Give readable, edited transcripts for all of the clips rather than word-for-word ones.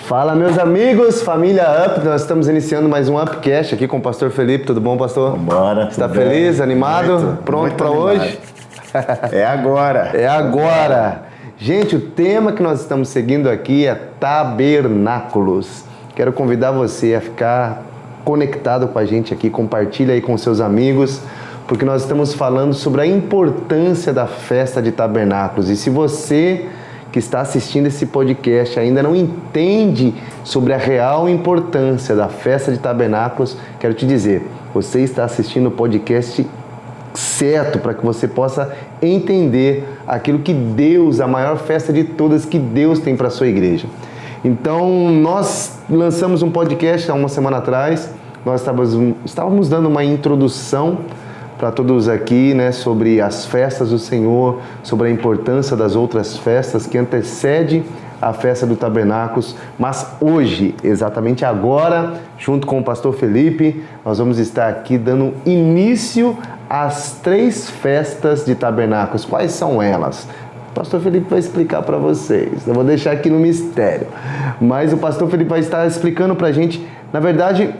Fala, meus amigos, família Up, nós estamos iniciando mais um Upcast aqui com o pastor Felipe. Tudo bom, pastor? Vambora. Está feliz, animado, pronto para hoje? É agora. É agora. Gente, o tema que nós estamos seguindo aqui é tabernáculos. Quero convidar você a ficar conectado com a gente aqui, compartilha aí com seus amigos, porque nós estamos falando sobre a importância da festa de tabernáculos. E se você que está assistindo esse podcast ainda não entende sobre a real importância da festa de tabernáculos, quero te dizer, você está assistindo o podcast certo para que você possa entender aquilo que Deus, a maior festa de todas que Deus tem para a sua igreja. Então, nós lançamos um podcast há uma semana atrás, nós estávamos dando uma introdução para todos aqui, né, sobre as festas do Senhor, sobre a importância das outras festas que antecede a festa do Tabernáculos. Mas hoje, exatamente agora, junto com o pastor Felipe, nós vamos estar aqui dando início às 3 festas de Tabernáculos. Quais são elas? O pastor Felipe vai explicar para vocês. Eu vou deixar aqui no mistério. Mas o pastor Felipe vai estar explicando para a gente, na verdade,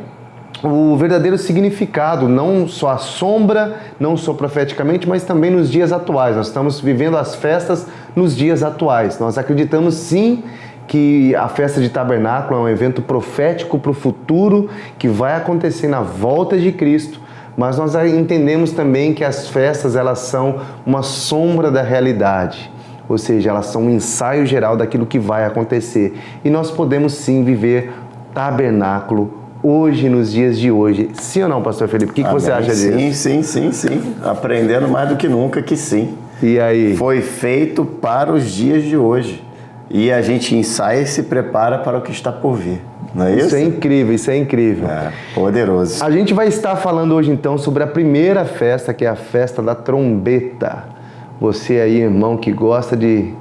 o verdadeiro significado, não só a sombra, não só profeticamente, mas também nos dias atuais. Nós estamos vivendo as festas nos dias atuais. Nós acreditamos sim que a festa de tabernáculo é um evento profético para o futuro que vai acontecer na volta de Cristo, mas nós entendemos também que as festas elas são uma sombra da realidade, ou seja, elas são um ensaio geral daquilo que vai acontecer. E nós podemos sim viver tabernáculo hoje, nos dias de hoje. Sim ou não, pastor Felipe? O que você acha disso? Sim. Aprendendo mais do que nunca que sim. E aí? Foi feito para os dias de hoje. E a gente ensaia e se prepara para o que está por vir. Não é isso? Isso é incrível, isso é incrível. É, poderoso. A gente vai estar falando hoje então sobre a primeira festa, que é a festa da trombeta. Você aí, irmão, que gosta de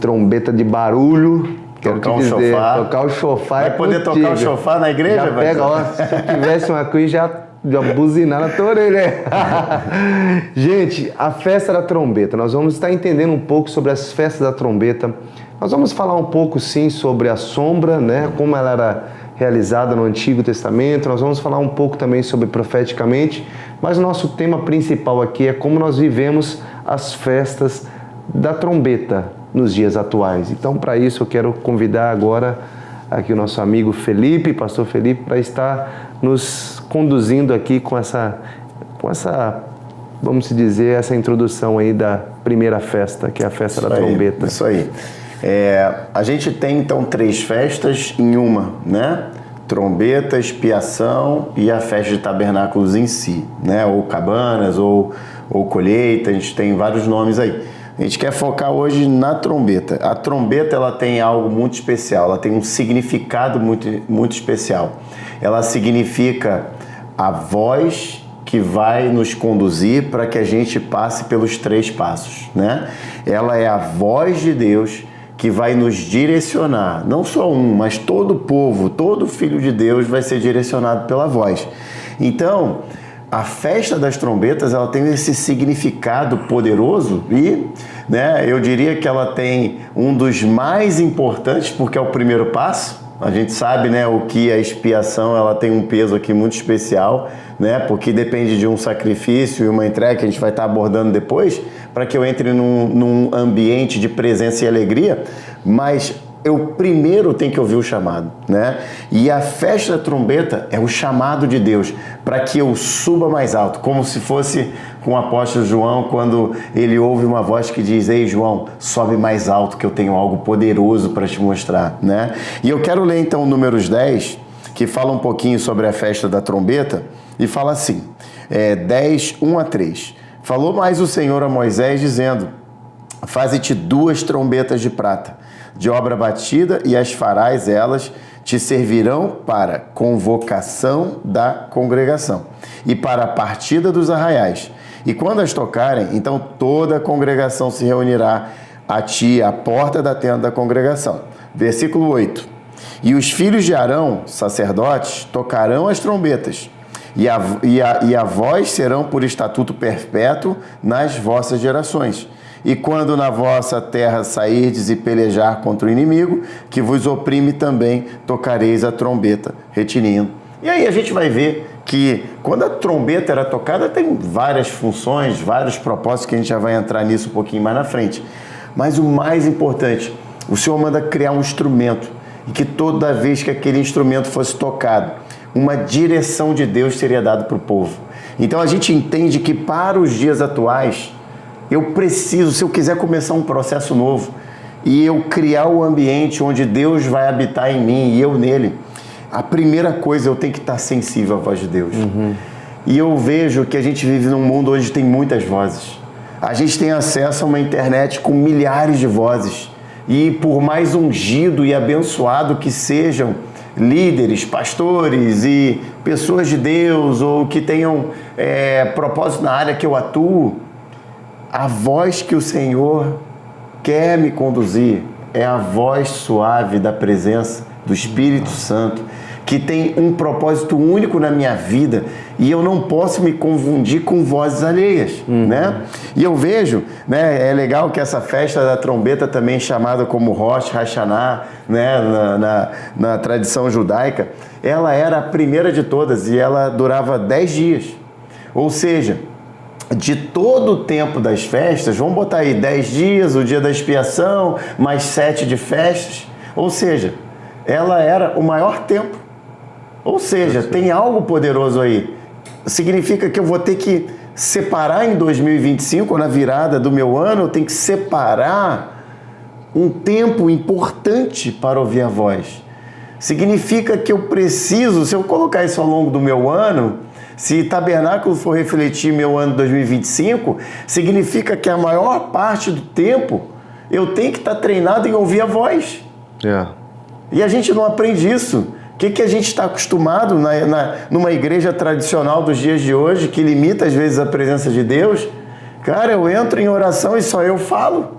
trombeta de barulho, quero te dizer, tocar o chofar. Vai poder tocar o chofar na igreja? Já pega, ó, se eu tivesse uma coisa, já buzinar na tua orelha. Gente, a festa da trombeta, nós vamos estar entendendo um pouco sobre as festas da trombeta. Nós vamos falar um pouco, sim, sobre a sombra, né, como ela era realizada no Antigo Testamento. Nós vamos falar um pouco também sobre profeticamente, mas o nosso tema principal aqui é como nós vivemos as festas da trombeta nos dias atuais. Então, para isso, eu quero convidar agora aqui o nosso amigo Felipe, pastor Felipe, para estar nos conduzindo aqui com essa, vamos dizer, essa introdução aí da primeira festa, que é a festa da trombeta. Isso aí. A gente tem, então, 3 festas em uma, né? Trombeta, expiação e a festa de tabernáculos em si, né? Ou cabanas, ou colheita, a gente tem vários nomes aí. A gente quer focar hoje na trombeta. A trombeta ela tem algo muito especial, ela tem um significado muito especial. Ela significa a voz que vai nos conduzir para que a gente passe pelos 3 passos, né? Ela é a voz de Deus que vai nos direcionar, não só mas todo o povo, todo filho de Deus vai ser direcionado pela voz. Então, a festa das trombetas, ela tem esse significado poderoso e, né, eu diria que ela tem um dos mais importantes, porque é o primeiro passo. A gente sabe, né, o que a expiação, ela tem um peso aqui muito especial, né, porque depende de um sacrifício e uma entrega que a gente vai estar abordando depois, para que eu entre num ambiente de presença e alegria, mas eu primeiro tenho que ouvir o chamado, né? E a festa da trombeta é o chamado de Deus para que eu suba mais alto, como se fosse com o apóstolo João, quando ele ouve uma voz que diz: ei, João, sobe mais alto que eu tenho algo poderoso para te mostrar, né? E eu quero ler então Números 10, que fala um pouquinho sobre a festa da trombeta, e fala assim, 10, 1 a 3. Falou mais o Senhor a Moisés, dizendo: faze-te 2 trombetas de prata, de obra batida, e as farás, elas te servirão para convocação da congregação e para a partida dos arraiais. E quando as tocarem, então toda a congregação se reunirá a ti à porta da tenda da congregação. Versículo 8. E os filhos de Arão, sacerdotes, tocarão as trombetas, e a voz serão por estatuto perpétuo nas vossas gerações. E quando na vossa terra sairdes e pelejar contra o inimigo, que vos oprime também, tocareis a trombeta, retinindo. E aí a gente vai ver que quando a trombeta era tocada, tem várias funções, vários propósitos, que a gente já vai entrar nisso um pouquinho mais na frente. Mas o mais importante, o Senhor manda criar um instrumento, e que toda vez que aquele instrumento fosse tocado, uma direção de Deus seria dada para o povo. Então a gente entende que para os dias atuais, eu preciso, se eu quiser começar um processo novo, e eu criar o ambiente onde Deus vai habitar em mim e eu nele, a primeira coisa, eu tenho que estar sensível à voz de Deus. E eu vejo que a gente vive num mundo onde tem muitas vozes. A gente tem acesso a uma internet com milhares de vozes. E por mais ungido e abençoado que sejam líderes, pastores e pessoas de Deus, ou que tenham propósito na área que eu atuo, a voz que o Senhor quer me conduzir é a voz suave da presença do Espírito Santo, que tem um propósito único na minha vida, e eu não posso me confundir com vozes alheias, né? E eu vejo, né, é legal que essa festa da trombeta, também chamada como Rosh Hashanah, né, na tradição judaica, ela era a primeira de todas e ela durava 10 dias. Ou seja, de todo o tempo das festas, vamos botar aí 10 dias, o dia da expiação, mais 7 de festas, ou seja, ela era o maior tempo. Ou seja, tem algo poderoso aí. Significa que eu vou ter que separar em 2025, na virada do meu ano, eu tenho que separar um tempo importante para ouvir a voz. Significa que eu preciso, se eu colocar isso ao longo do meu ano, se tabernáculo for refletir meu ano 2025, significa que a maior parte do tempo eu tenho que estar treinado em ouvir a voz. E a gente não aprende isso. O que a gente está acostumado numa igreja tradicional dos dias de hoje, que limita às vezes a presença de Deus? Cara, eu entro em oração e só eu falo.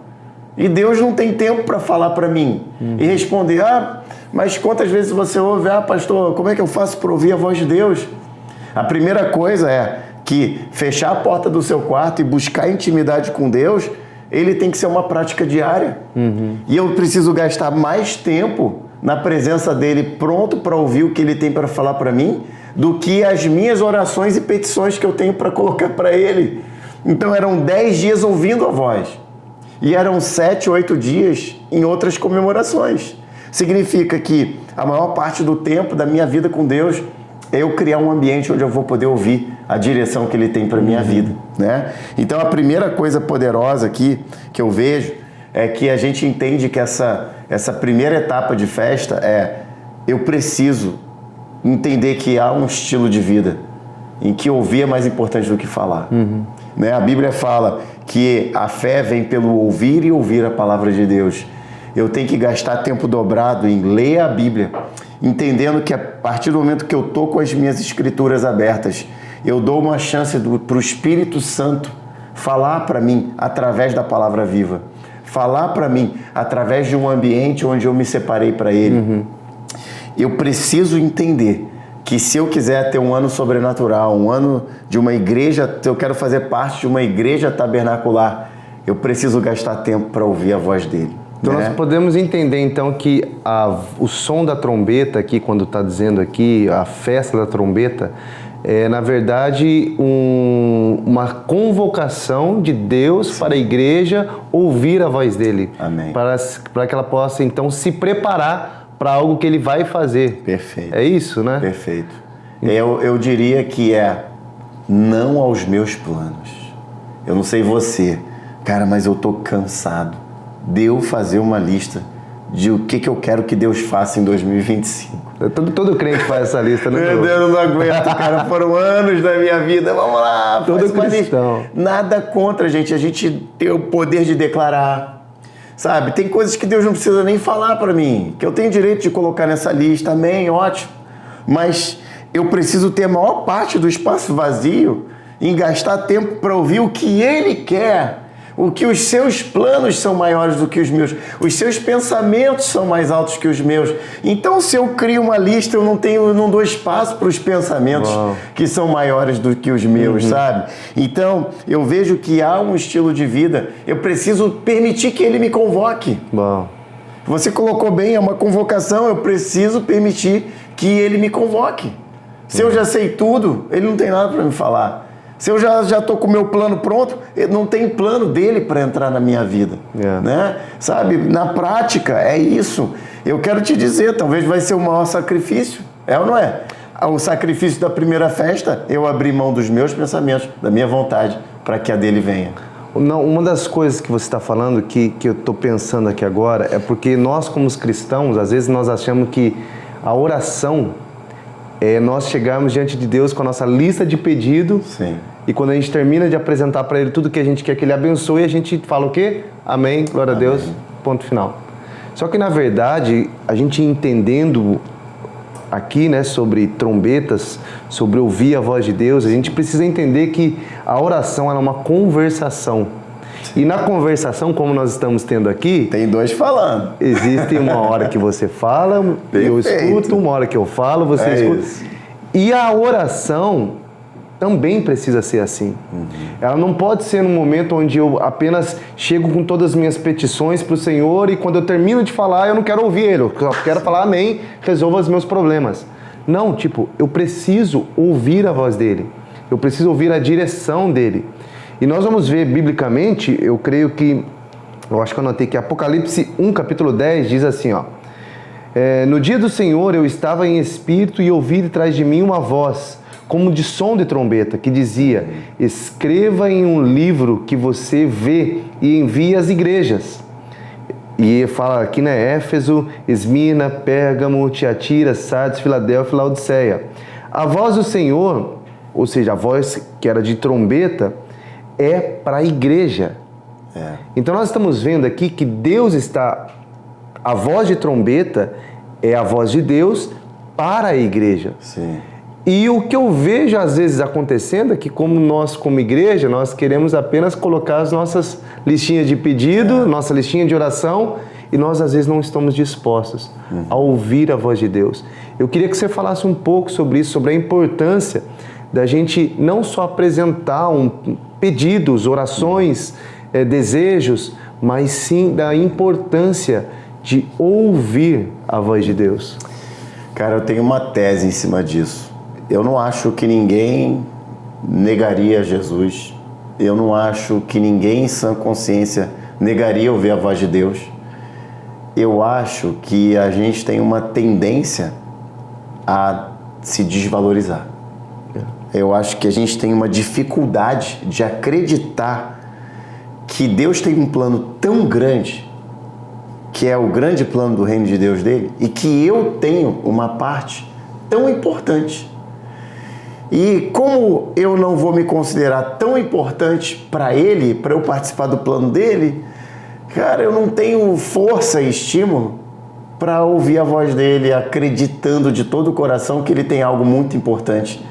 E Deus não tem tempo para falar para mim. E responder, mas quantas vezes você ouve, pastor, como é que eu faço para ouvir a voz de Deus? A primeira coisa é que fechar a porta do seu quarto e buscar intimidade com Deus, ele tem que ser uma prática diária. E eu preciso gastar mais tempo na presença dele, pronto para ouvir o que ele tem para falar para mim, do que as minhas orações e petições que eu tenho para colocar para ele. Então eram 10 dias ouvindo a voz. E eram 7, 8 dias em outras comemorações. Significa que a maior parte do tempo da minha vida com Deus é eu criar um ambiente onde eu vou poder ouvir a direção que ele tem para a minha vida, né? Então a primeira coisa poderosa aqui que eu vejo é que a gente entende que essa primeira etapa de festa eu preciso entender que há um estilo de vida em que ouvir é mais importante do que falar. Né? A Bíblia fala que a fé vem pelo ouvir e ouvir a palavra de Deus. Eu tenho que gastar tempo dobrado em ler a Bíblia, entendendo que a partir do momento que eu estou com as minhas escrituras abertas, eu dou uma chance para o Espírito Santo falar para mim através da palavra viva. Falar para mim através de um ambiente onde eu me separei para ele. Eu preciso entender que se eu quiser ter um ano sobrenatural, um ano de uma igreja, se eu quero fazer parte de uma igreja tabernacular, eu preciso gastar tempo para ouvir a voz dele. Então nós podemos entender então que o som da trombeta aqui, quando está dizendo aqui, a festa da trombeta, é na verdade uma convocação de Deus para a igreja ouvir a voz dele. Amém. Para que ela possa então se preparar para algo que ele vai fazer. Perfeito. É isso, né? Perfeito. Eu diria que não aos meus planos. Eu não sei você, cara, mas eu tô cansado de eu fazer uma lista de o que eu quero que Deus faça em 2025. Todo crente faz essa lista, né? Meu Deus, eu não aguento, cara. Foram anos da minha vida. Vamos lá. Todo cristão. Nada contra, gente. A gente tem o poder de declarar. Sabe? Tem coisas que Deus não precisa nem falar para mim, que eu tenho direito de colocar nessa lista. Amém, ótimo. Mas eu preciso ter a maior parte do espaço vazio em gastar tempo para ouvir o que Ele quer. O que os seus planos são maiores do que os meus. Os seus pensamentos são mais altos que os meus. Então, se eu crio uma lista, eu não dou espaço para os pensamentos que são maiores do que os meus, sabe? Então, eu vejo que há um estilo de vida. Eu preciso permitir que ele me convoque. Bom. Você colocou bem, é uma convocação. Eu preciso permitir que ele me convoque. Se eu já sei tudo, ele não tem nada para me falar. Se eu já estou com o meu plano pronto, não tem plano dele para entrar na minha vida. Né? Sabe, na prática, é isso. Eu quero te dizer, talvez vai ser o maior sacrifício. É ou não é? O sacrifício da primeira festa, eu abri mão dos meus pensamentos, da minha vontade, para que a dele venha. Não, uma das coisas que você está falando, que eu estou pensando aqui agora, é porque nós, como os cristãos, às vezes nós achamos que a oração é nós chegarmos diante de Deus com a nossa lista de pedido. Sim. E quando a gente termina de apresentar para Ele tudo que a gente quer que Ele abençoe, a gente fala o quê? Amém, glória a Deus, ponto final. Só que na verdade, a gente entendendo aqui, né, sobre trombetas, sobre ouvir a voz de Deus, a gente precisa entender que a oração ela é uma conversação. E na conversação, como nós estamos tendo aqui... Tem dois falando. Existe uma hora que você fala, eu escuto, uma hora que eu falo, você escuta. Isso. E a oração também precisa ser assim. Ela não pode ser num momento onde eu apenas chego com todas as minhas petições para o Senhor e quando eu termino de falar, eu não quero ouvir Ele. Eu só quero falar amém, resolva os meus problemas. Não, eu preciso ouvir a voz dEle. Eu preciso ouvir a direção dEle. E nós vamos ver biblicamente, eu creio que, eu acho que eu anotei que Apocalipse 1, capítulo 10, diz assim, no dia do Senhor eu estava em espírito e ouvi de trás de mim uma voz, como de som de trombeta, que dizia, escreva em um livro que você vê e envie às igrejas. E fala aqui, né, Éfeso, Esmina, Pérgamo, Tiatira, Sardes, Filadélfia e Laodiceia. A voz do Senhor, ou seja, a voz que era de trombeta, é para a igreja. Então nós estamos vendo aqui que Deus está... A voz de trombeta é a voz de Deus para a igreja. Sim. E o que eu vejo às vezes acontecendo é que como nós, como igreja, nós queremos apenas colocar as nossas listinhas de pedido, nossa listinha de oração, e nós às vezes não estamos dispostos a ouvir a voz de Deus. Eu queria que você falasse um pouco sobre isso, sobre a importância da gente não só apresentar pedidos, orações, desejos, mas sim da importância de ouvir a voz de Deus. Cara, eu tenho uma tese em cima disso. Eu não acho que ninguém negaria Jesus. Eu não acho que ninguém em sã consciência negaria ouvir a voz de Deus. Eu acho que a gente tem uma tendência a se desvalorizar. Eu acho que a gente tem uma dificuldade de acreditar que Deus tem um plano tão grande, que é o grande plano do reino de Deus dele, e que eu tenho uma parte tão importante. E como eu não vou me considerar tão importante para ele, para eu participar do plano dele, cara, eu não tenho força e estímulo para ouvir a voz dele, acreditando de todo o coração que ele tem algo muito importante,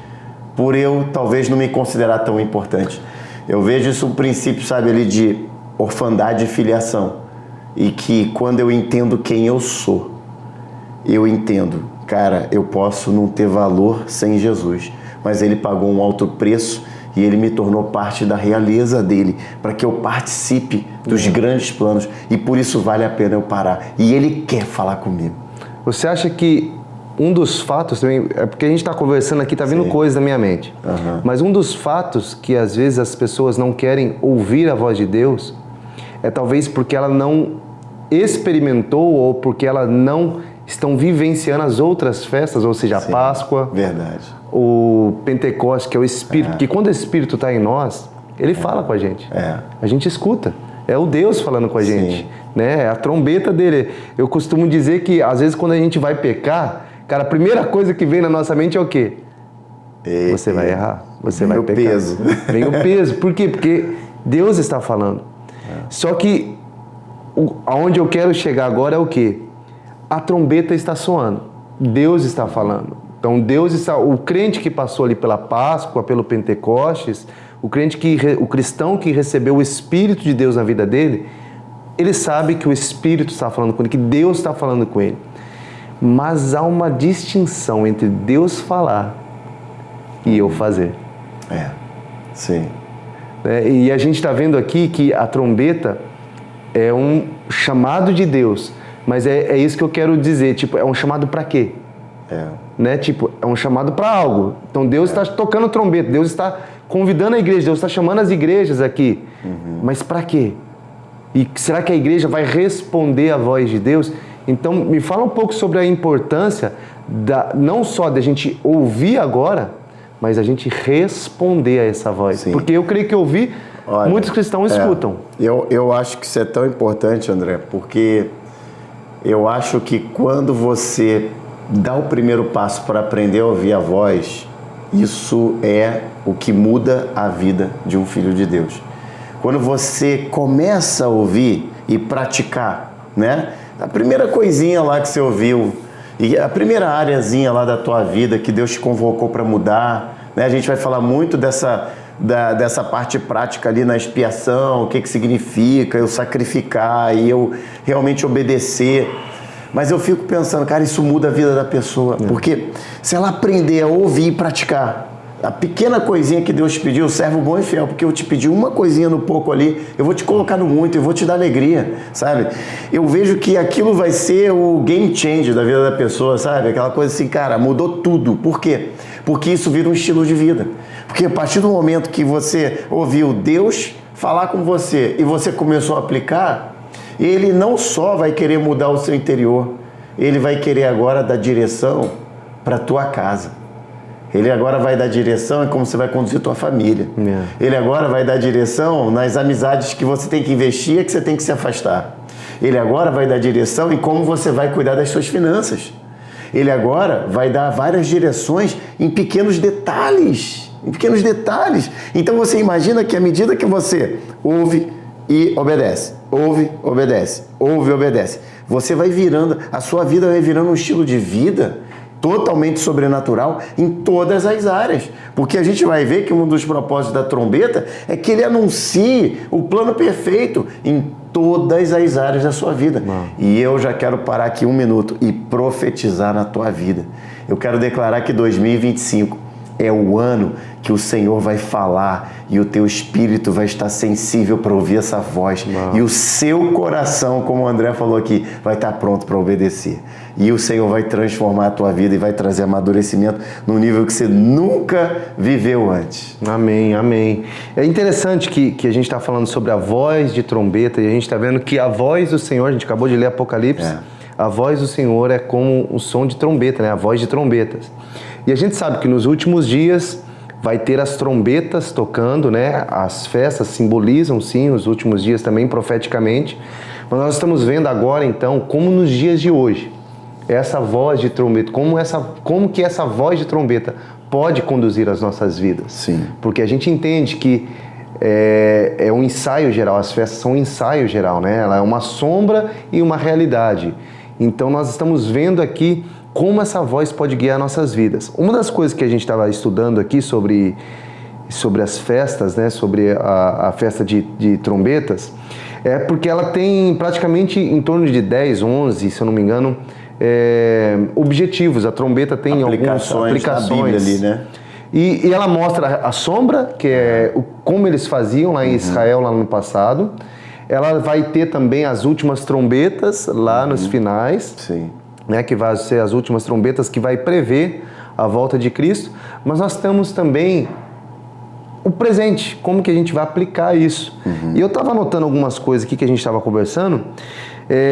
por eu talvez não me considerar tão importante. Eu vejo isso um princípio, sabe, ali de orfandade e filiação. E que quando eu entendo quem eu sou, eu entendo, cara, eu posso não ter valor sem Jesus, mas ele pagou um alto preço e ele me tornou parte da realeza dele, para que eu participe dos grandes planos, e por isso vale a pena eu parar. E ele quer falar comigo. Você acha que um dos fatos também, é porque a gente está conversando aqui, está vindo coisas na minha mente, mas um dos fatos que às vezes as pessoas não querem ouvir a voz de Deus é talvez porque ela não experimentou ou porque ela não estão vivenciando as outras festas, ou seja, a Páscoa, o Pentecostes, que é o Espírito, que quando o Espírito está em nós, ele fala com a gente, a gente escuta, é o Deus falando com a gente, né? É a trombeta dele. Eu costumo dizer que às vezes quando a gente vai pecar, cara, a primeira coisa que vem na nossa mente é o quê? Você vai errar, você vai pecar. Peso. Vem o peso. Por quê? Porque Deus está falando. Só que aonde eu quero chegar agora é o quê? A trombeta está soando. Deus está falando. Então Deus está... O crente que passou ali pela Páscoa, pelo Pentecostes, o cristão que recebeu o Espírito de Deus na vida dele, ele sabe que o Espírito está falando com ele, que Deus está falando com ele. Mas há uma distinção entre Deus falar e eu fazer. Sim. E a gente está vendo aqui que a trombeta é um chamado de Deus, mas é isso que eu quero dizer, tipo, é um chamado para quê? Né? Tipo, é um chamado para algo. Então Deus está tocando trombeta, Deus está convidando a igreja, Deus está chamando as igrejas aqui. Mas para quê? E será que a igreja vai responder à voz de Deus? Então me fala um pouco sobre a importância não só da gente ouvir agora, mas a gente responder a essa voz. Sim. Porque eu creio que ouvir, muitos cristãos escutam. Eu acho que isso é tão importante, André, porque eu acho que quando você dá o primeiro passo para aprender a ouvir a voz, isso é o que muda a vida de um filho de Deus. Quando você começa a ouvir e praticar, né? A primeira coisinha lá que você ouviu, e a primeira areazinha lá da tua vida que Deus te convocou para mudar, né? A gente vai falar muito dessa parte prática ali na expiação, o que significa eu sacrificar e eu realmente obedecer. Mas eu fico pensando, cara, isso muda a vida da pessoa. Porque se ela aprender a ouvir e praticar a pequena coisinha que Deus te pediu, servo bom e fiel, porque eu te pedi uma coisinha no pouco ali, eu vou te colocar no muito, eu vou te dar alegria, sabe? Eu vejo que aquilo vai ser o game changer da vida da pessoa, sabe? Aquela coisa assim, cara, mudou tudo. Por quê? Porque isso vira um estilo de vida. Porque a partir do momento que você ouviu Deus falar com você e você começou a aplicar, ele não só vai querer mudar o seu interior, ele vai querer agora dar direção para a tua casa. Ele agora vai dar direção em como você vai conduzir a tua família. Ele agora vai dar direção nas amizades que você tem que investir e que você tem que se afastar. Ele agora vai dar direção em como você vai cuidar das suas finanças. Ele agora vai dar várias direções em pequenos detalhes. Então você imagina que à medida que você ouve e obedece, ouve, obedece, você vai virando, a sua vida vai virando um estilo de vida totalmente sobrenatural em todas as áreas. Porque a gente vai ver que um dos propósitos da trombeta é que ele anuncie o plano perfeito em todas as áreas da sua vida. E eu já quero parar aqui um minuto e profetizar na tua vida. Eu quero declarar que 2025 é o ano que o Senhor vai falar e o teu espírito vai estar sensível para ouvir essa voz. E o seu coração, como o André falou aqui, vai estar pronto para obedecer. E o Senhor vai transformar a tua vida e vai trazer amadurecimento no nível que você nunca viveu antes. Amém, amém. É interessante que a gente está falando sobre a voz de trombeta e a gente está vendo que a voz do Senhor, a gente acabou de ler Apocalipse, a voz do Senhor é como um som de trombeta, né? A voz de trombetas. E a gente sabe que nos últimos dias vai ter as trombetas tocando, né? As festas simbolizam, sim, os últimos dias também profeticamente. Mas nós estamos vendo agora, então, como nos dias de hoje, essa voz de trombeta, como que essa voz de trombeta pode conduzir as nossas vidas. Sim. Porque a gente entende que é um ensaio geral, as festas são um ensaio geral, né? Ela é uma sombra e uma realidade. Então nós estamos vendo aqui como essa voz pode guiar nossas vidas. Uma das coisas que a gente estava estudando aqui sobre as festas, né, sobre a festa de trombetas, é porque ela tem praticamente em torno de 10, 11, se eu não me engano, objetivos. A trombeta tem algumas aplicações na Bíblia ali, né? E ela mostra a sombra, que é como eles faziam lá em Israel, lá no passado. Ela vai ter também as últimas trombetas lá nos finais. Sim. Né, que vai ser as últimas trombetas, que vai prever a volta de Cristo, mas nós temos também o presente, como que a gente vai aplicar isso. E eu estava anotando algumas coisas aqui que a gente estava conversando,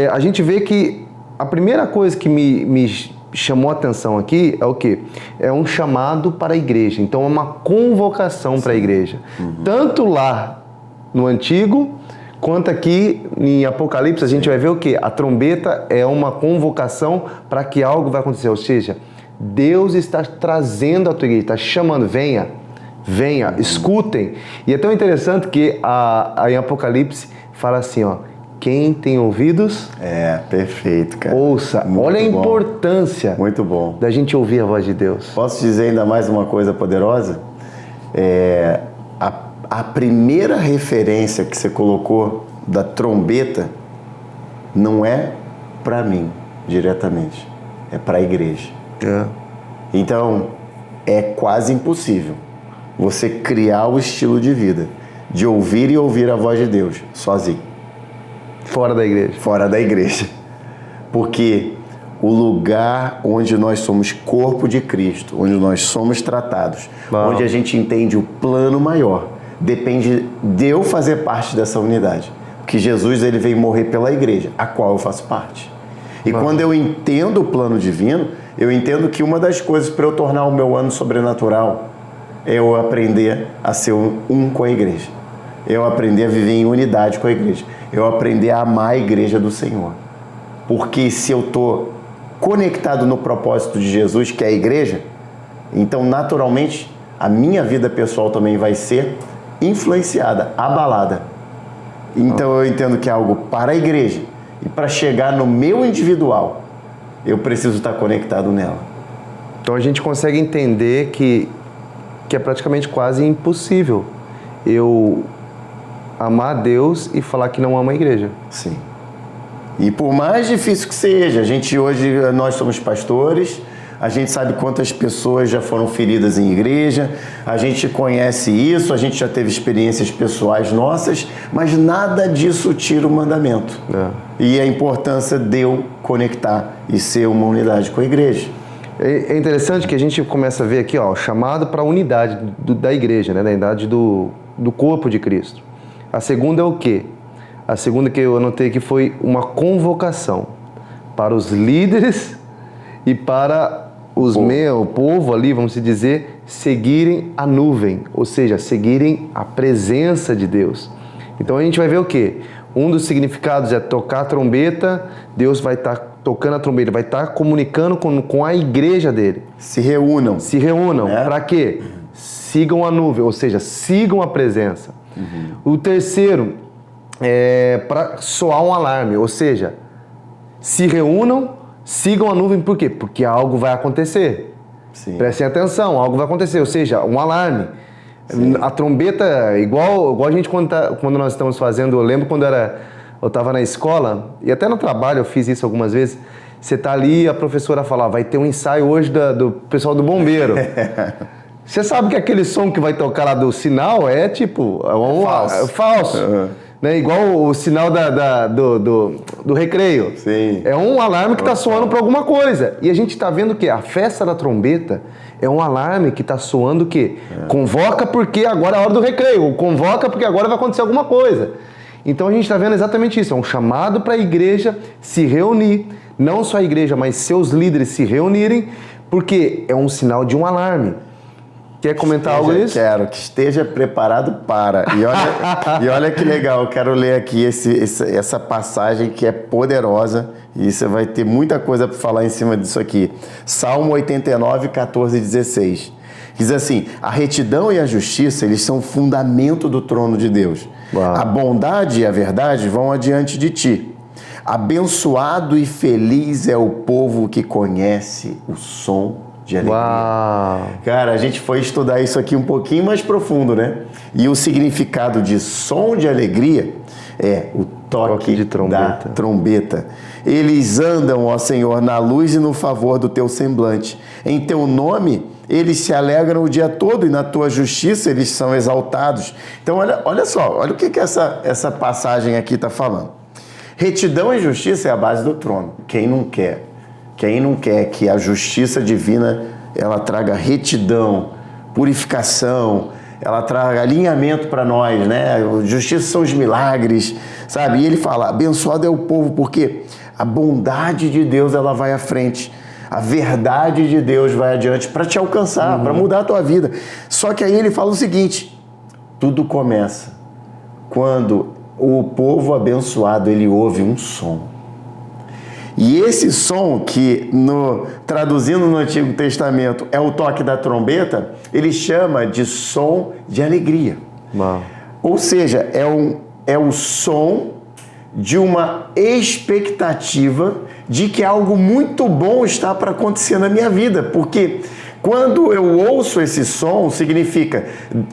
a gente vê que a primeira coisa que me chamou a atenção aqui é o quê? É um chamado para a igreja, então é uma convocação para a igreja. Tanto lá no Antigo, quanto aqui em Apocalipse, a gente vai ver o quê? A trombeta é uma convocação para que algo vai acontecer. Ou seja, Deus está trazendo a tua igreja, está chamando, venha, escutem. E é tão interessante que em Apocalipse fala assim, ó, quem tem ouvidos... perfeito, cara. Ouça. Muito Olha a bom. importância Muito bom. da gente ouvir a voz de Deus. Posso dizer ainda mais uma coisa poderosa? a primeira referência que você colocou da trombeta não é para mim diretamente, é para a igreja. Então, é quase impossível você criar o estilo de vida de ouvir e ouvir a voz de Deus sozinho. Fora da igreja. Fora da igreja. Porque o lugar onde nós somos corpo de Cristo, onde nós somos tratados, onde a gente entende o plano maior, depende de eu fazer parte dessa unidade. Porque Jesus, ele veio morrer pela igreja, a qual eu faço parte. E quando eu entendo o plano divino, eu entendo que uma das coisas para eu tornar o meu ano sobrenatural é eu aprender a ser um com a igreja. Eu aprender a viver em unidade com a igreja. Eu aprender a amar a igreja do Senhor. Porque se eu estou conectado no propósito de Jesus, que é a igreja, então naturalmente a minha vida pessoal também vai ser influenciada, abalada. Então eu entendo que é algo para a igreja. E para chegar no meu individual, eu preciso estar conectado nela. Então a gente consegue entender que é praticamente quase impossível eu amar a Deus e falar que não ama a igreja. Sim. E por mais difícil que seja, nós somos pastores, a gente sabe quantas pessoas já foram feridas em igreja, a gente conhece isso, a gente já teve experiências pessoais nossas, mas nada disso tira o mandamento. E a importância de eu conectar e ser uma unidade com a igreja. É interessante que a gente começa a ver aqui, ó, o chamado para a unidade da igreja, né, da unidade do corpo de Cristo. A segunda é o quê? A segunda que eu anotei aqui foi uma convocação para os líderes e para o povo ali, vamos dizer, seguirem a nuvem, ou seja, seguirem a presença de Deus. Então a gente vai ver o quê? Um dos significados é tocar a trombeta, Deus vai estar tocando a trombeta, vai estar comunicando com a igreja dele. Se reúnam. Se reúnam. Para quê? Sigam a nuvem, ou seja, sigam a presença. O terceiro é para soar um alarme, ou seja, se reúnam, sigam a nuvem, por quê? Porque algo vai acontecer. Sim. Prestem atenção, algo vai acontecer, ou seja, um alarme. Sim. A trombeta, igual a gente quando nós estamos fazendo, eu lembro quando eu estava na escola, e até no trabalho eu fiz isso algumas vezes, você tá ali, a professora fala, vai ter um ensaio hoje do pessoal do bombeiro. Você sabe que aquele som que vai tocar lá do sinal é tipo... É falso. Né? Igual o sinal do recreio. Sim. É um alarme que está soando para alguma coisa. E a gente está vendo que a festa da trombeta é um alarme que está soando o quê? Convoca porque agora é a hora do recreio. Convoca porque agora vai acontecer alguma coisa. Então a gente está vendo exatamente isso. É um chamado para a igreja se reunir. Não só a igreja, mas seus líderes se reunirem, porque é um sinal de um alarme. Quer comentar algo nisso? Quero, que esteja preparado para. E olha que legal, eu quero ler aqui essa passagem que é poderosa e você vai ter muita coisa para falar em cima disso aqui. Salmo 89, 14 e 16. Diz assim, a retidão e a justiça, eles são o fundamento do trono de Deus. Uau. A bondade e a verdade vão adiante de ti. Abençoado e feliz é o povo que conhece o som de alegria. Uau. Cara, a gente foi estudar isso aqui um pouquinho mais profundo, né? E o significado de som de alegria é o toque de trombeta. Da trombeta. Eles andam, ó Senhor, na luz e no favor do teu semblante. Em teu nome, eles se alegram o dia todo e na tua justiça eles são exaltados. Então, olha só, olha o que essa passagem aqui está falando. Retidão e justiça é a base do trono. Quem não quer? Quem não quer que a justiça divina ela traga retidão, purificação, ela traga alinhamento para nós, né? Justiça são os milagres, sabe? E ele fala, abençoado é o povo, porque a bondade de Deus ela vai à frente, a verdade de Deus vai adiante para te alcançar, para mudar a tua vida. Só que aí ele fala o seguinte, tudo começa quando o povo abençoado ele ouve um som. E esse som que, traduzindo no Antigo Testamento, é o toque da trombeta, ele chama de som de alegria. Uau. Ou seja, é o som de uma expectativa de que algo muito bom está para acontecer na minha vida. Porque Quando eu ouço esse som, significa,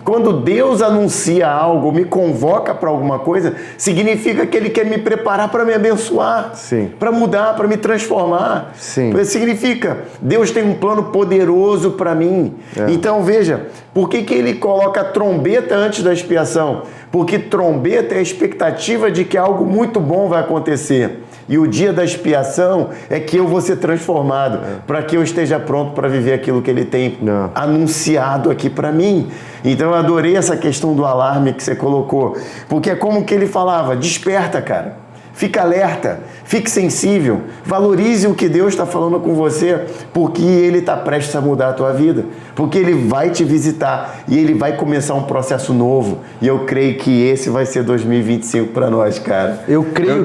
quando Deus anuncia algo, me convoca para alguma coisa, significa que Ele quer me preparar para me abençoar, para mudar, para me transformar. Significa, Deus tem um plano poderoso para mim. Então veja, por que Ele coloca a trombeta antes da expiação? Porque trombeta é a expectativa de que algo muito bom vai acontecer. E o dia da expiação é que eu vou ser transformado, para que eu esteja pronto para viver aquilo que Ele tem anunciado aqui para mim. Então eu adorei essa questão do alarme que você colocou, porque é como que Ele falava: desperta, cara, fica alerta, fique sensível, valorize o que Deus está falando com você, porque Ele está prestes a mudar a tua vida, porque Ele vai te visitar e Ele vai começar um processo novo. E eu creio que esse vai ser 2025 para nós, cara. Eu creio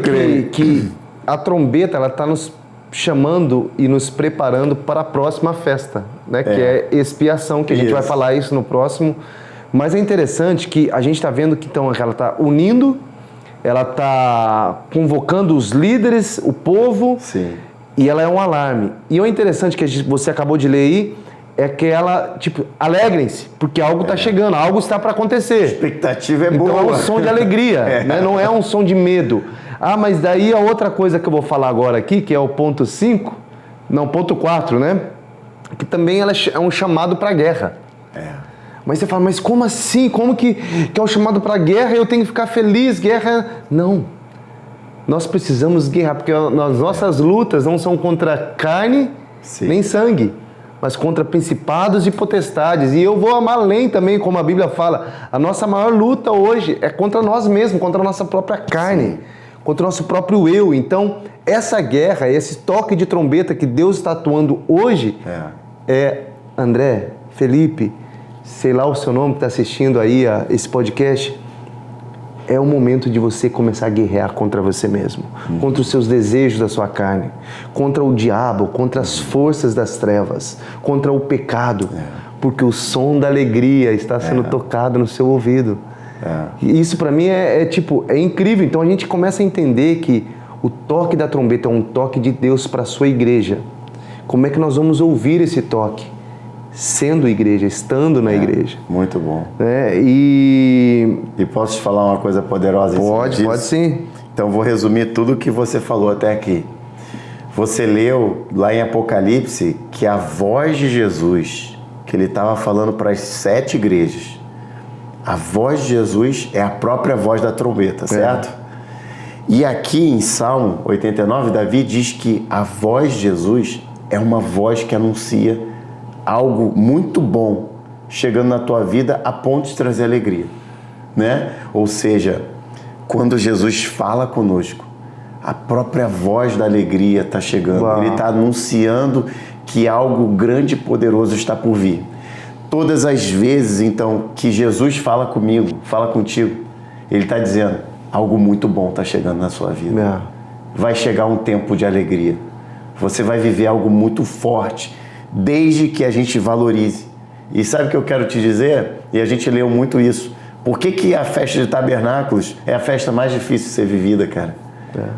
que a trombeta, ela está nos chamando e nos preparando para a próxima festa, né? Que é expiação, que a gente vai falar isso no próximo. Mas é interessante que a gente está vendo que então, ela está unindo, ela está convocando os líderes, o povo, e ela é um alarme. E o interessante que você acabou de ler aí é que ela, tipo, alegrem-se, porque algo está chegando, algo está para acontecer. A expectativa é boa. Então é um som de alegria, né? Não é um som de medo. Mas daí a outra coisa que eu vou falar agora aqui, que é o ponto 5, não, ponto 4, né? Que também ela é um chamado para a guerra. Mas você fala, mas como assim? Como que é um chamado para a guerra e eu tenho que ficar feliz? Guerra... Não. Nós precisamos guerrear, porque as nossas lutas não são contra carne nem sangue, mas contra principados e potestades. E eu vou além também, como a Bíblia fala, a nossa maior luta hoje é contra nós mesmos, contra a nossa própria carne, contra o nosso próprio eu. Então, essa guerra, esse toque de trombeta que Deus está atuando hoje André, Felipe, sei lá o seu nome que está assistindo aí a esse podcast, é o momento de você começar a guerrear contra você mesmo, contra os seus desejos da sua carne, contra o diabo, contra as forças das trevas, contra o pecado, porque o som da alegria está sendo tocado no seu ouvido. E isso para mim é incrível. Então a gente começa a entender que o toque da trombeta é um toque de Deus para a sua igreja. Como é que nós vamos ouvir esse toque? Sendo igreja, estando na igreja. Muito bom. E posso te falar uma coisa poderosa? Pode sim. Então vou resumir tudo o que você falou até aqui. Você leu lá em Apocalipse que a voz de Jesus, que Ele estava falando para as 7 igrejas, a voz de Jesus é a própria voz da trombeta, certo? E aqui em Salmo 89, Davi diz que a voz de Jesus é uma voz que anuncia algo muito bom chegando na tua vida a ponto de trazer alegria, né? Ou seja, quando Jesus fala conosco, a própria voz da alegria está chegando. Ele está anunciando que algo grande e poderoso está por vir. Todas as vezes, então, que Jesus fala comigo, fala contigo, Ele está dizendo, algo muito bom está chegando na sua vida. Vai chegar um tempo de alegria. Você vai viver algo muito forte, desde que a gente valorize. E sabe o que eu quero te dizer? E a gente leu muito isso. Por que a festa de tabernáculos é a festa mais difícil de ser vivida, cara?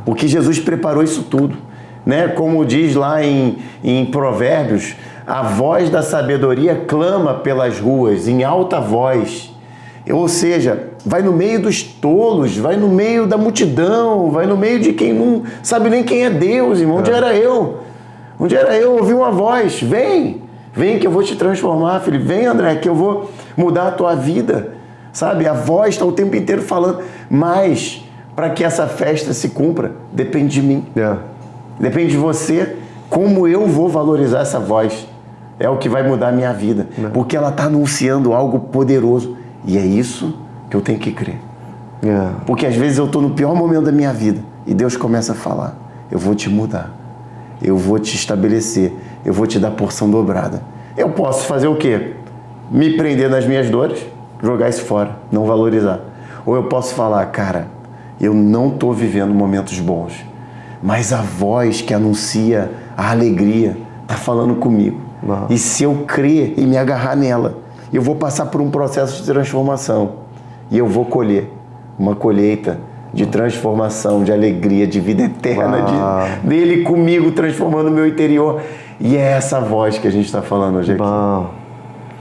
Porque Jesus preparou isso tudo, né? Como diz lá em Provérbios, a voz da sabedoria clama pelas ruas, em alta voz. Ou seja, vai no meio dos tolos, vai no meio da multidão, vai no meio de quem não sabe nem quem é Deus, irmão. Onde era eu? Onde era eu? Ouvi uma voz, vem que eu vou te transformar, filho. Vem, André, que eu vou mudar a tua vida. Sabe, a voz está o tempo inteiro falando. Mas, para que essa festa se cumpra, depende de mim. Depende de você, como eu vou valorizar essa voz. É o que vai mudar a minha vida. Porque ela está anunciando algo poderoso. E é isso que eu tenho que crer. Porque às vezes eu estou no pior momento da minha vida e Deus começa a falar, eu vou te mudar. Eu vou te estabelecer. Eu vou te dar porção dobrada. Eu posso fazer o quê? Me prender nas minhas dores, jogar isso fora, não valorizar. Ou eu posso falar, cara, eu não estou vivendo momentos bons, mas a voz que anuncia a alegria está falando comigo. E se eu crer e me agarrar nela, eu vou passar por um processo de transformação. E eu vou colher uma colheita de transformação, de alegria, de vida eterna, dele comigo, transformando o meu interior. E é essa voz que a gente está falando hoje aqui. Bom.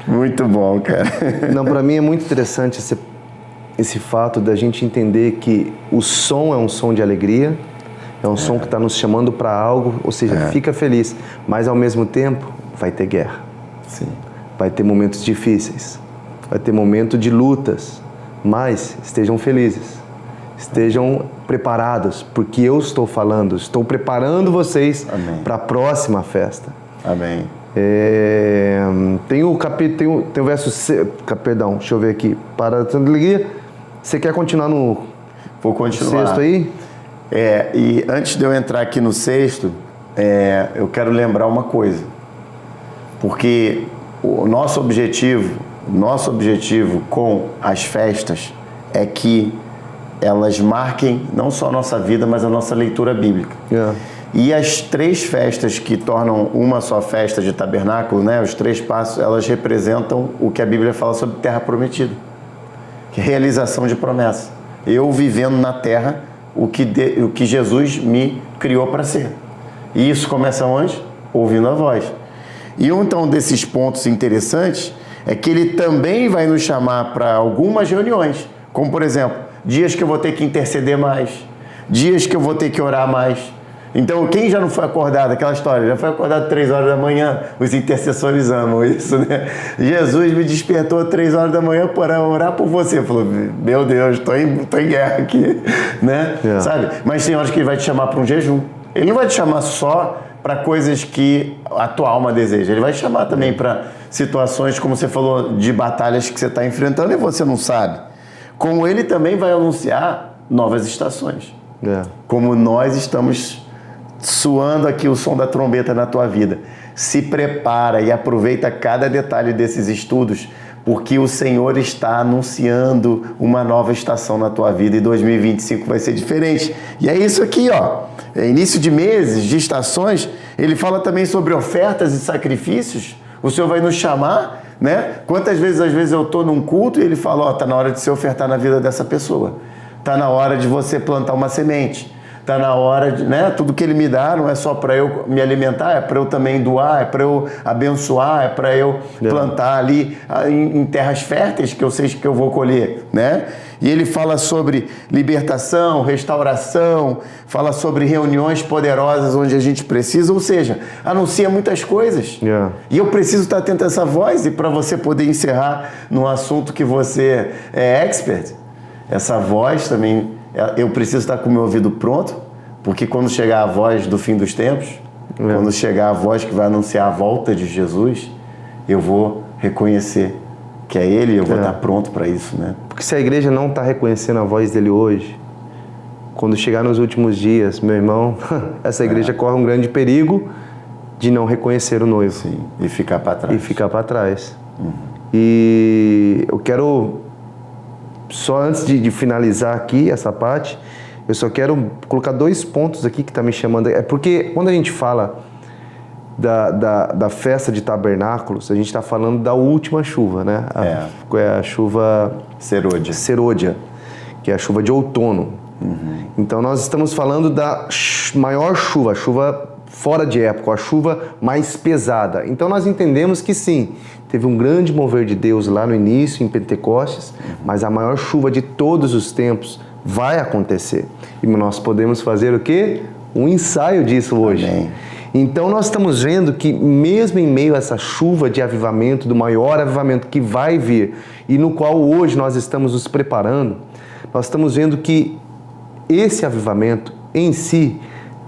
Muito bom, cara. Não, para mim é muito interessante esse fato da gente entender que o som é um som de alegria, é um som que está nos chamando para algo, ou seja, fica feliz, mas ao mesmo tempo vai ter guerra. Sim. Vai ter momentos difíceis, vai ter momento de lutas, mas estejam felizes, estejam preparados, porque eu estou falando, estou preparando vocês para a próxima festa. Amém. Tem o verso, perdão, deixa eu ver aqui, para a alegria. Você quer continuar no Vou continuar. sexto aí? E antes de eu entrar aqui no sexto, eu quero lembrar uma coisa, porque o nosso objetivo com as festas é que elas marquem não só a nossa vida, mas a nossa leitura bíblica. E as 3 festas que tornam uma só festa de tabernáculo, né, os 3 passos, elas representam o que a Bíblia fala sobre terra prometida, que é realização de promessa. Eu vivendo na terra o que Jesus me criou para ser. E isso começa onde? Ouvindo a voz. E um então desses pontos interessantes é que ele também vai nos chamar para algumas reuniões, como por exemplo, dias que eu vou ter que interceder mais, dias que eu vou ter que orar mais. Então, quem já não foi acordado, aquela história, já foi acordado 3 horas da manhã, os intercessores amam isso, né? Jesus me despertou 3 horas da manhã para orar por você. Falou, meu Deus, estou em guerra aqui, né? Sabe? Mas tem horas que ele vai te chamar para um jejum. Ele não vai te chamar só para coisas que a tua alma deseja. Ele vai te chamar também para situações, como você falou, de batalhas que você está enfrentando e você não sabe. Como ele também vai anunciar novas estações. Como nós estamos suando aqui o som da trombeta na tua vida. Se prepara e aproveita cada detalhe desses estudos, porque o Senhor está anunciando uma nova estação na tua vida e 2025 vai ser diferente. E é isso aqui, ó. Início de meses, de estações, ele fala também sobre ofertas e sacrifícios. O Senhor vai nos chamar, né? Quantas vezes, às vezes eu estou num culto e ele fala, ó, tá na hora de se ofertar na vida dessa pessoa. Tá na hora de você plantar uma semente. Está na hora de, né? Tudo que ele me dá não é só para eu me alimentar, é para eu também doar, é para eu abençoar, é para eu plantar ali em terras férteis que eu sei que eu vou colher, né? E ele fala sobre libertação, restauração, fala sobre reuniões poderosas onde a gente precisa, ou seja, anuncia muitas coisas. E eu preciso estar atento a essa voz e para você poder encerrar num assunto que você é expert, essa voz também. Eu preciso estar com o meu ouvido pronto, porque quando chegar a voz do fim dos tempos, quando chegar a voz que vai anunciar a volta de Jesus, eu vou reconhecer que é Ele e eu vou estar pronto para isso, né? Porque se a igreja não está reconhecendo a voz dele hoje, quando chegar nos últimos dias, meu irmão, essa igreja corre um grande perigo de não reconhecer o noivo. Sim, e ficar para trás. E eu quero... Só antes de finalizar aqui essa parte, eu só quero colocar 2 pontos aqui que está me chamando. É porque quando a gente fala da festa de tabernáculos, a gente está falando da última chuva, né? A chuva serôdia, que é a chuva de outono. Então nós estamos falando da maior chuva, a chuva fora de época, a chuva mais pesada. Então nós entendemos que sim, teve um grande mover de Deus lá no início, em Pentecostes, mas a maior chuva de todos os tempos vai acontecer. E nós podemos fazer o quê? Um ensaio disso hoje. Amém. Então nós estamos vendo que mesmo em meio a essa chuva de avivamento, do maior avivamento que vai vir, e no qual hoje nós estamos nos preparando, nós estamos vendo que esse avivamento em si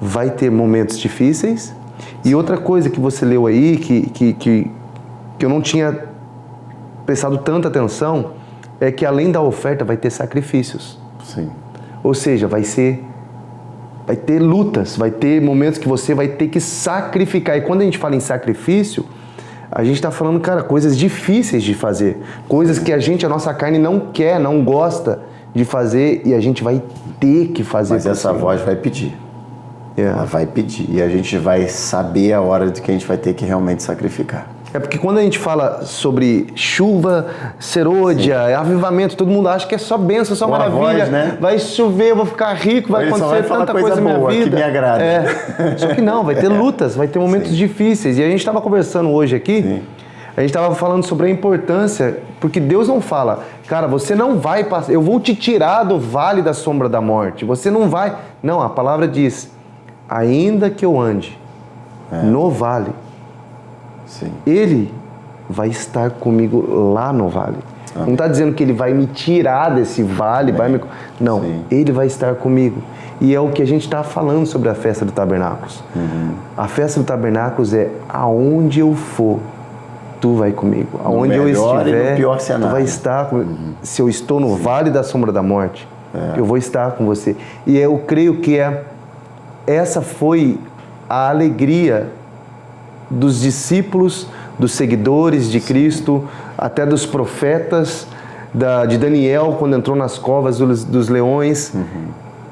vai ter momentos difíceis. E outra coisa que você leu aí, que eu não tinha prestado tanta atenção, é que além da oferta vai ter sacrifícios. Sim. Ou seja, vai ter lutas, vai ter momentos que você vai ter que sacrificar. E quando a gente fala em sacrifício, a gente está falando, cara, coisas difíceis de fazer. Coisas que a nossa carne não quer, não gosta de fazer, e a gente vai ter que fazer. Mas essa voz vai pedir. Ela vai pedir. E a gente vai saber a hora de que a gente vai ter que realmente sacrificar. É porque quando a gente fala sobre chuva, serôdia, avivamento, todo mundo acha que é só bênção, só Boa maravilha. voz, né? Vai chover, eu vou ficar rico, vai Ele só acontecer vai falar tanta coisa na minha boa, vida. que me agrada. Só que não, vai ter lutas, vai ter momentos difíceis. E a gente estava conversando hoje aqui, a gente estava falando sobre a importância, porque Deus não fala, cara, você não vai passar, eu vou te tirar do vale da sombra da morte, você não vai. Não, a palavra diz, ainda que eu ande no vale, Ele vai estar comigo lá no vale. Amém. Não está dizendo que Ele vai me tirar desse vale, não, Ele vai estar comigo. E é o que a gente está falando sobre a festa do Tabernáculos. A festa do Tabernáculos é aonde eu for, tu vai comigo. Aonde eu estiver, tu vai estar comigo. Se eu estou no vale da sombra da morte, eu vou estar com você. E eu creio que essa foi a alegria dos discípulos, dos seguidores de Cristo, até dos profetas, de Daniel, quando entrou nas covas dos leões.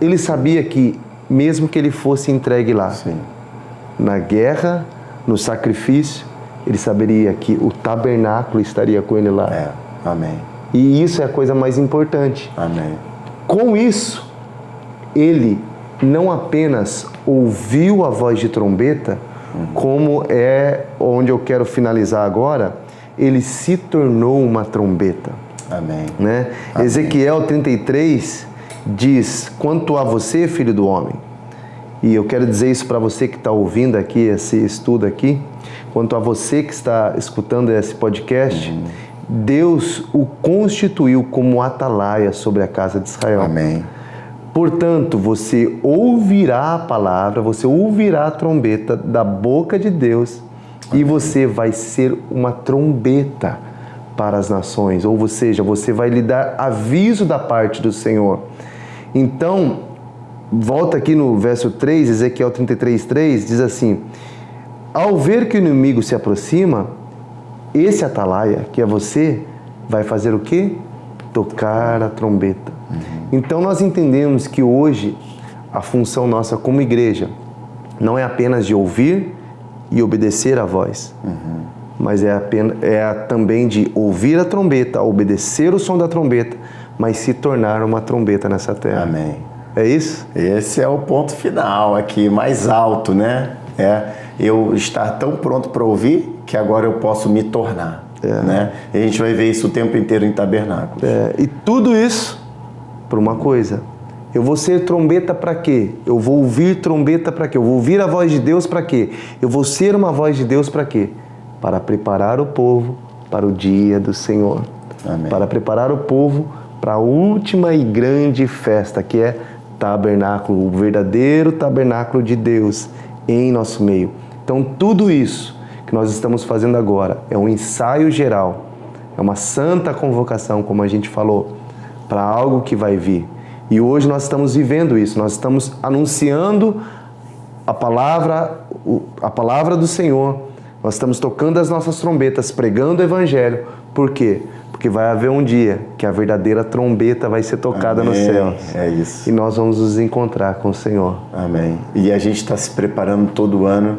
Ele sabia que, mesmo que ele fosse entregue lá, na guerra, no sacrifício, ele saberia que o tabernáculo estaria com ele lá. Amém. E isso é a coisa mais importante. Amém. Com isso, ele não apenas ouviu a voz de trombeta, como é onde eu quero finalizar agora, ele se tornou uma trombeta. Amém. Né? Amém. Ezequiel 33 diz, quanto a você, filho do homem, e eu quero dizer isso para você que está ouvindo aqui, esse estudo aqui, quanto a você que está escutando esse podcast, Deus o constituiu como atalaia sobre a casa de Israel. Amém. Portanto, você ouvirá a palavra, você ouvirá a trombeta da boca de Deus. Amém. E você vai ser uma trombeta para as nações, ou seja, você vai lhe dar aviso da parte do Senhor. Então, volta aqui no verso 3, Ezequiel 33:3, diz assim, ao ver que o inimigo se aproxima, esse atalaia, que é você, vai fazer o quê? Tocar a trombeta. Então nós entendemos que hoje a função nossa como igreja não é apenas de ouvir e obedecer a voz, mas também de ouvir a trombeta, obedecer o som da trombeta, mas se tornar uma trombeta nessa terra. Amém. É isso? Esse é o ponto final aqui, mais alto, né? Eu estar tão pronto para ouvir que agora eu posso me tornar. Né? E a gente vai ver isso o tempo inteiro em tabernáculos. E tudo isso por uma coisa. Eu vou ser trombeta para quê? Eu vou ouvir trombeta para quê? Eu vou ouvir a voz de Deus para quê? Eu vou ser uma voz de Deus para quê? Para preparar o povo para o dia do Senhor. Amém. Para preparar o povo para a última e grande festa, que é tabernáculo, o verdadeiro tabernáculo de Deus em nosso meio. Então, tudo isso que nós estamos fazendo agora é um ensaio geral, é uma santa convocação, como a gente falou, para algo que vai vir. E hoje nós estamos vivendo isso, nós estamos anunciando a palavra do Senhor, nós estamos tocando as nossas trombetas, pregando o Evangelho. Por quê? Porque vai haver um dia que a verdadeira trombeta vai ser tocada no céu. É isso. E nós vamos nos encontrar com o Senhor. Amém. E a gente está se preparando todo ano,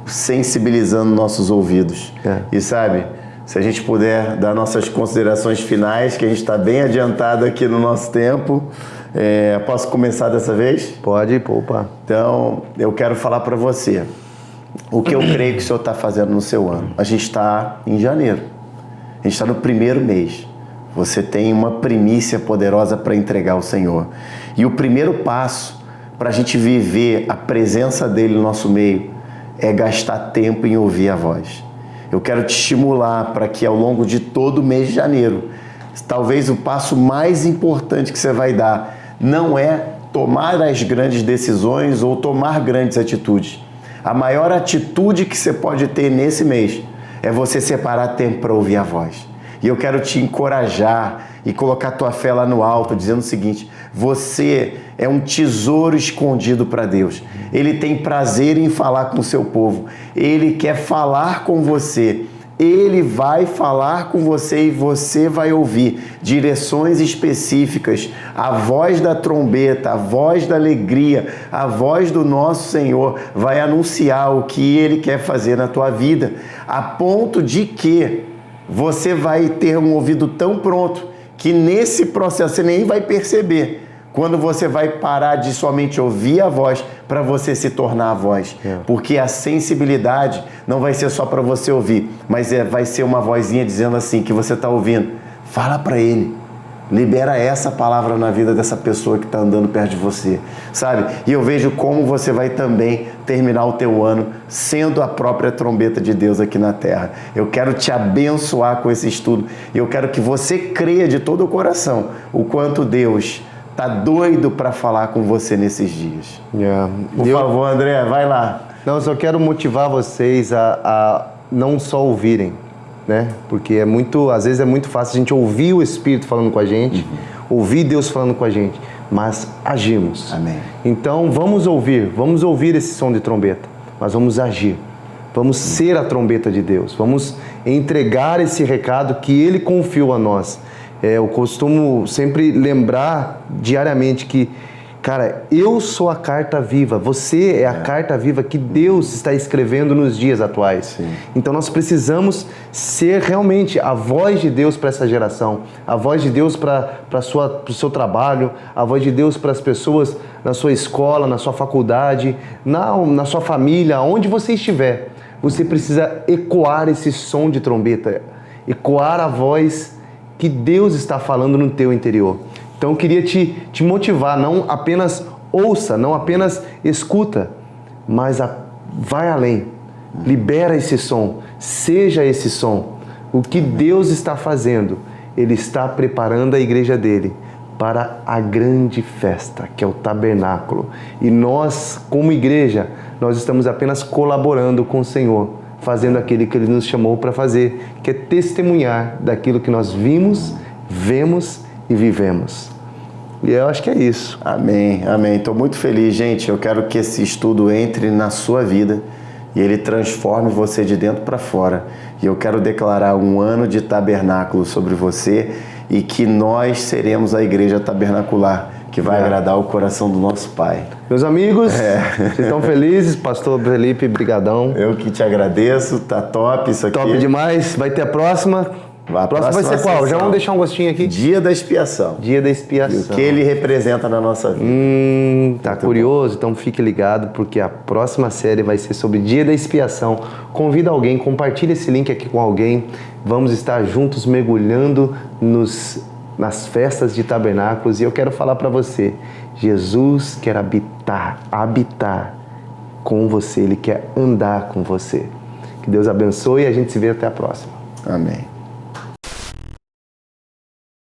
sensibilizando nossos ouvidos. E sabe, se a gente puder dar nossas considerações finais, que a gente está bem adiantado aqui no nosso tempo. Posso começar dessa vez? Pode, poupa. Então, eu quero falar para você o que eu creio que o Senhor está fazendo no seu ano. A gente está em janeiro. A gente está no primeiro mês. Você tem uma primícia poderosa para entregar ao Senhor. E o primeiro passo para a gente viver a presença dEle no nosso meio é gastar tempo em ouvir a voz. Eu quero te estimular para que ao longo de todo o mês de janeiro, talvez o passo mais importante que você vai dar não é tomar as grandes decisões ou tomar grandes atitudes. A maior atitude que você pode ter nesse mês é você separar tempo para ouvir a voz. E eu quero te encorajar e colocar tua fé lá no alto, dizendo o seguinte: você é um tesouro escondido para Deus. Ele tem prazer em falar com o seu povo. Ele quer falar com você Ele vai falar com você e você vai ouvir direções específicas, a voz da trombeta, a voz da alegria, a voz do nosso Senhor vai anunciar o que Ele quer fazer na tua vida, a ponto de que você vai ter um ouvido tão pronto que nesse processo você nem vai perceber quando você vai parar de somente ouvir a voz para você se tornar a voz. Porque a sensibilidade não vai ser só para você ouvir, mas vai ser uma vozinha dizendo assim, que você está ouvindo. Fala para ele. Libera essa palavra na vida dessa pessoa que está andando perto de você, sabe? E eu vejo como você vai também terminar o teu ano sendo a própria trombeta de Deus aqui na terra. Eu quero te abençoar com esse estudo e eu quero que você creia de todo o coração o quanto Deus tá doido para falar com você nesses dias. Por favor, André, vai lá. Não, eu só quero motivar vocês a não só ouvirem, né? Porque às vezes é muito fácil a gente ouvir o Espírito falando com a gente, ouvir Deus falando com a gente, mas agimos. Amém. Então vamos ouvir esse som de trombeta, mas vamos agir. Vamos ser a trombeta de Deus, vamos entregar esse recado que Ele confiou a nós. Eu costumo sempre lembrar diariamente que, cara, eu sou a carta viva, você é a carta viva que Deus está escrevendo nos dias atuais. Sim. Então nós precisamos ser realmente a voz de Deus para essa geração, a voz de Deus para o seu trabalho, a voz de Deus para as pessoas na sua escola, na sua faculdade, na sua família, onde você estiver. Você precisa ecoar esse som de trombeta, ecoar a voz que Deus está falando no teu interior. Então eu queria te motivar, não apenas ouça, não apenas escuta, mas vai além, libera esse som, seja esse som. O que Deus está fazendo, Ele está preparando a igreja dele para a grande festa, que é o tabernáculo. E nós, como igreja, nós estamos apenas colaborando com o Senhor, fazendo aquilo que Ele nos chamou para fazer, que é testemunhar daquilo que nós vimos, vemos e vivemos. E eu acho que é isso. Amém, amém. Estou muito feliz, gente. Eu quero que esse estudo entre na sua vida e ele transforme você de dentro para fora. E eu quero declarar um ano de tabernáculo sobre você e que nós seremos a igreja tabernacular, que vai agradar o coração do nosso Pai. Meus amigos, vocês estão felizes? Pastor Felipe, brigadão. Eu que te agradeço, tá top isso aqui. Top demais. Vai ter a próxima. A próxima vai ser qual? Já vamos deixar um gostinho aqui. Dia da expiação. Dia da expiação. E o que ele representa na nossa vida. Tá muito curioso? bom. Então fique ligado, porque a próxima série vai ser sobre Dia da Expiação. Convida alguém, compartilha esse link aqui com alguém. Vamos estar juntos mergulhando nas festas de tabernáculos. E eu quero falar para você, Jesus quer habitar com você. Ele quer andar com você. Que Deus abençoe e a gente se vê até a próxima. Amém.